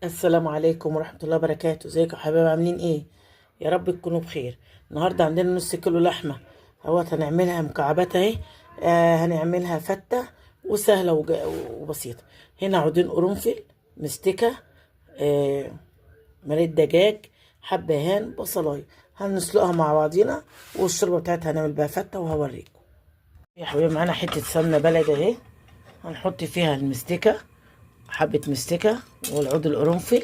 السلام عليكم ورحمة الله وبركاته. ازيكم يا حبايبي؟ عاملين ايه؟ يا رب تكونوا بخير. النهاردة عندنا نص كيلو لحمة هنعملها مكعبات اهي. هنعملها فتة وسهلة وبسيطة. هنا عودين قرنفل، مستكة، آه مرقة دجاج، حبهان، بصلاية. هنسلقها مع بعضينا، والشوربة بتاعتها هنعمل بيها فتة وهوريكم. يا حبايبي معانا حتة سمنة بلدي اهي، هنحط فيها المستكة، حبة مستكة والعود القرنفل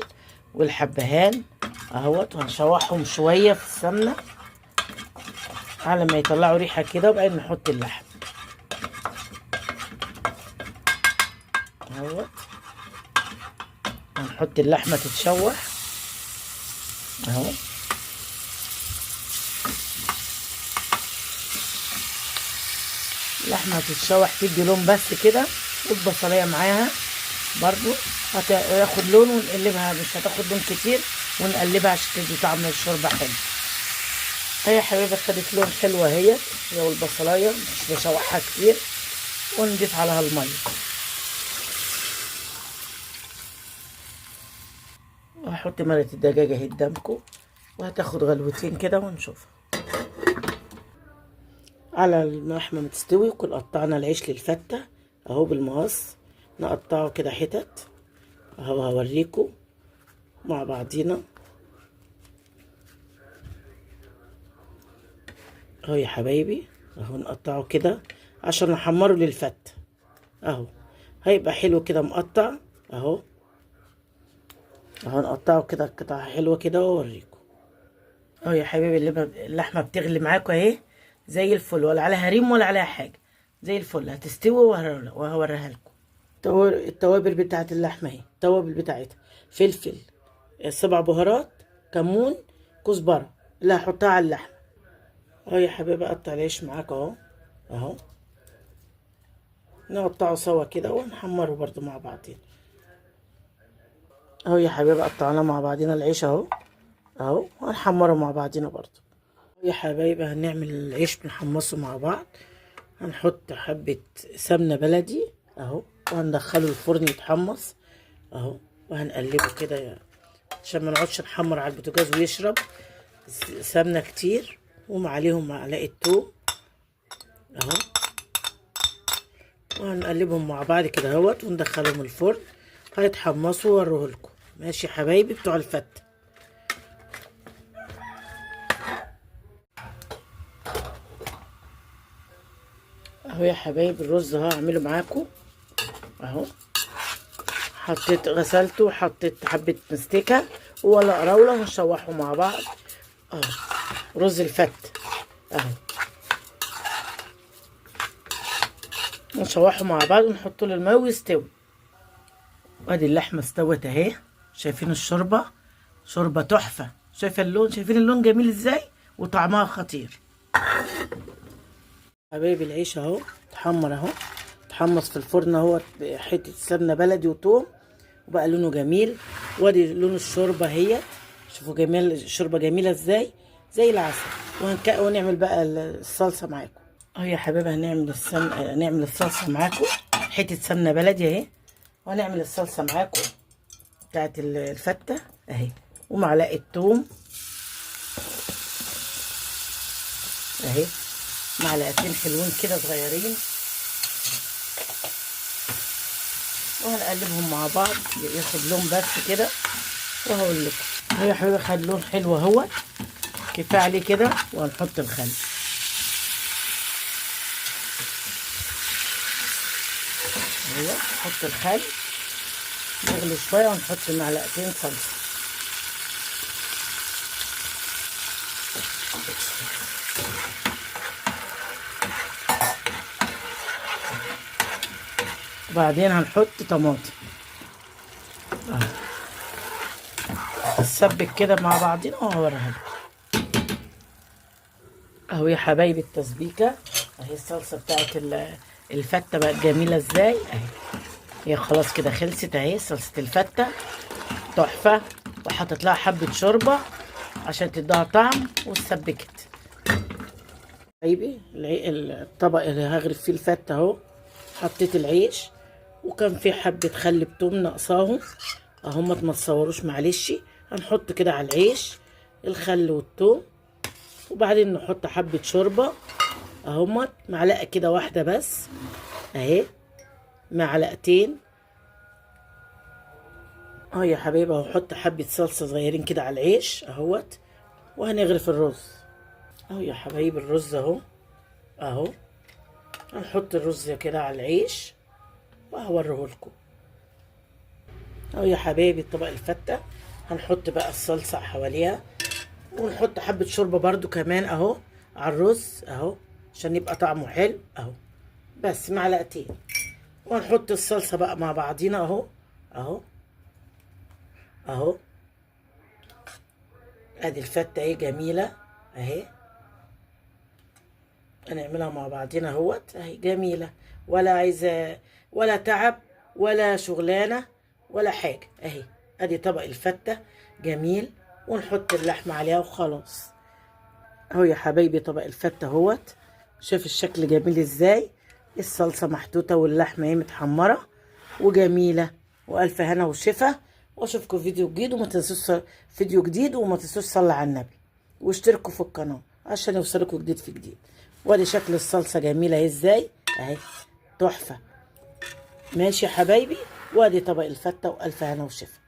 والحبهان اهوت، وهنشوحهم شوية في السمنة على ما يطلعوا ريحة كده، وبعدين نحط اللحم اهوت. هنحط اللحمة تتشوح اهو. اللحمة تتشوح تدي لون بس كده، والبصلية معاها برضو هتاخد لون، ونقلبها مش هتاخد لون كتير، ونقلبها عشان تدي طعم الشوربة حلو. هي يا حبيبي خدت لون حلو اهيت، هي والبصلاية مش بشوحها كتير، ونضيف عليها المية وهحط مرقة الدجاجة اهي قدامكم، وهتاخد غلوتين كده ونشوفها. على اللحمة متستوي، وكل قطعنا العيش للفتة اهو بالمقص، نقطعه كده حتت اهو، هوريكم مع بعضينا اهو يا حبايبي. اهو نقطعه كده عشان نحمره للفتة اهو، هيبقى حلو كده مقطع اهو. اهو نقطعه كده قطع حلوة كده واوريكم اهو يا حبايبي. اللحمة بتغلي معاكم اهي زي الفل، ولا عليها ريم ولا عليها حاجة، زي الفل. هتستوي وهوريها لكم. التوابل بتاعت اللحمة اهي، التوابل بتاعتها فلفل، 7 بهارات، كمون، كزبرة اللي هحطها على اللحمة اهو يا حبيبي. اقطع العيش معاك اهو اهو، نقطعه سوا كده ونحمره برضو مع بعضين اهو يا حبيبي. قطعنا مع بعضينا العيش اهو اهو، وهنحمره مع بعضينا برضو يا حبايبي. هنعمل العيش بنحمصه مع بعض. هنحط حبة سمنة بلدي اهو، وهندخله الفرن يتحمص اهو، وهنقلبه كده عشان ما نقعدش نحمر على البوتاجاز ويشرب سمنة كتير. وعليهم معلقة توم اهو، وهنقلبهم مع بعض كده اهوت، وندخلهم الفرن هيتحمصوا واوريه لكم. ماشي يا حبايبي بتوع الفتة اهو يا حبايبي. الرز اهو هعمله معاكم اهو. غسلته وحطيت حبة مستكة ولا قراولة، ونشوحه مع بعض اهو. رز الفت اهو، نشوحه مع بعض ونحطه له الماء ويستوي. وادي اللحمة استوت اهي. شايفين الشوربة؟ شوربة تحفة. شايفة اللون؟ شايفين اللون جميل ازاي؟ وطعمها خطير. حبايبي العيش اهو اتحمر اهو، اتحمص في الفرن اهو حتة سمنة بلدي وتوم، وبقى لونه جميل. وادي لون الشوربة اهي. شوفوا جمال الشوربة جميلة ازاي، زي العسل. ونعمل بقى الصلصة معاكم اهو يا حبايبي. هنعمل الصلصة معاكم. حتة سمنة بلدي اهي، وهنعمل الصلصة معاكم بتاعت الفتة اهي. ومعلقة توم اهي، معلقتين حلوين كده صغيرين، وهنقلبهم مع بعض ياخد لون بس كده. وهقول لكم اهو يا حبيبي خد لون حلو اهو، كفايه عليه كده. وهنحط الخل اهو، نحط الخل يغلي شويه، ونحط معلقتين صلصه وبعدين هنحط طماطم اهو. نسبك كده مع بعضنا وهوريها لكم اهو يا حبايبي. التسبيكه اهي، الصلصه بتاعت الفته بقت جميله ازاي اهي. هي خلاص كده خلصت اهي صلصه الفته، تحفه. وحطيت لها حبه شوربه عشان تديها طعم، واتسبكت. حبايبي الطبق اللي هغرف فيه الفته اهو، حطيت العيش، وكان في حبه خل بتوم ناقصاهم اهمت، ما تصوروش معلش. هنحط كده على العيش الخل والثوم، وبعدين نحط حبة شوربة اهمت، معلقة كده واحدة بس اهي، معلقتين اهو يا حبايبي. هحط حبة صلصة صغيرين كده على العيش اهوت، وهنغرف الرز اهو يا حبايبي. الرز اهو اهو، هنحط الرز كده على العيش وهوريه لكم اهو يا حبايبي. طبق الفتة هنحط بقى الصلصة حواليها، ونحط حبة شوربة برضو كمان اهو على الرز اهو، عشان يبقى طعمه حلو اهو، بس معلقتين. وهنحط الصلصة بقى مع بعضينا اهو اهو اهو. ادي الفتة اهي جميلة اهي، هنعملها مع بعضينا اهوت اهي جميلة، ولا عايزة ولا تعب ولا شغلانة ولا حاجة اهي. ادي طبق الفتة جميل، ونحط اللحمة عليها وخلاص اهو يا حبايبي. طبق الفتة اهوت، شوف الشكل جميل ازاي، الصلصة محطوطة واللحمة اهي متحمرة وجميلة، والف هنا وشفا. واشوفكم فيديو جديد، وما تنسوش فيديو جديد، وما تنسوش صلوا على النبي واشتركوا في القناة عشان يوصلكوا جديد في جديد. وادي شكل الصلصة جميلة اهي ازاي اهي، تحفة. ماشي يا حبايبي، وادي طبق الفتة والف هنا وشفا.